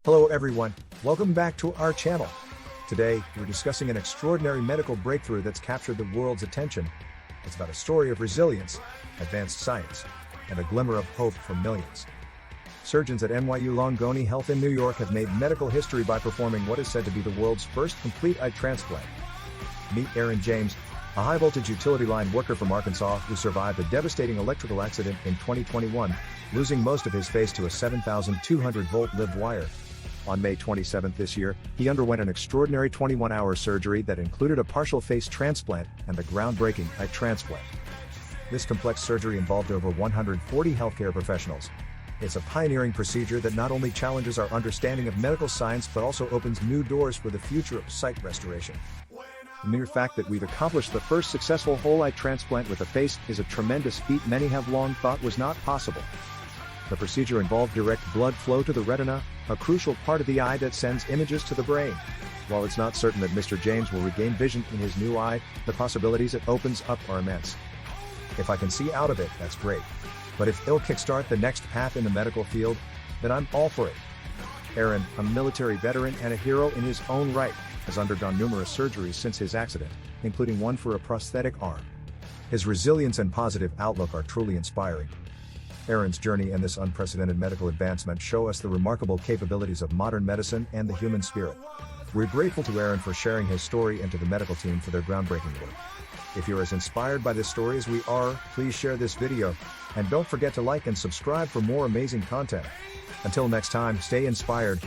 Hello everyone, welcome back to our channel. Today, we're discussing an extraordinary medical breakthrough that's captured the world's attention. It's about a story of resilience, advanced science, and a glimmer of hope for millions. Surgeons at NYU Langone Health in New York have made medical history by performing what is said to be the world's first complete eye transplant. Meet Aaron James, a high-voltage utility line worker from Arkansas who survived a devastating electrical accident in 2021, losing most of his face to a 7,200-volt live wire. On May 27 this year, he underwent an extraordinary 21-hour surgery that included a partial face transplant and the groundbreaking eye transplant. This complex surgery involved over 140 healthcare professionals. It's a pioneering procedure that not only challenges our understanding of medical science but also opens new doors for the future of sight restoration. The mere fact that we've accomplished the first successful whole eye transplant with a face is a tremendous feat many have long thought was not possible. The procedure involved direct blood flow to the retina, a crucial part of the eye that sends images to the brain. While it's not certain that Mr. James will regain vision in his new eye, the possibilities it opens up are immense. If I can see out of it, that's great. But if it'll kickstart the next path in the medical field, then I'm all for it. Aaron, a military veteran and a hero in his own right, has undergone numerous surgeries since his accident, including one for a prosthetic arm. His resilience and positive outlook are truly inspiring. Aaron's journey and this unprecedented medical advancement show us the remarkable capabilities of modern medicine and the human spirit. We're grateful to Aaron for sharing his story and to the medical team for their groundbreaking work. If you're as inspired by this story as we are, please share this video, and don't forget to like and subscribe for more amazing content. Until next time, stay inspired,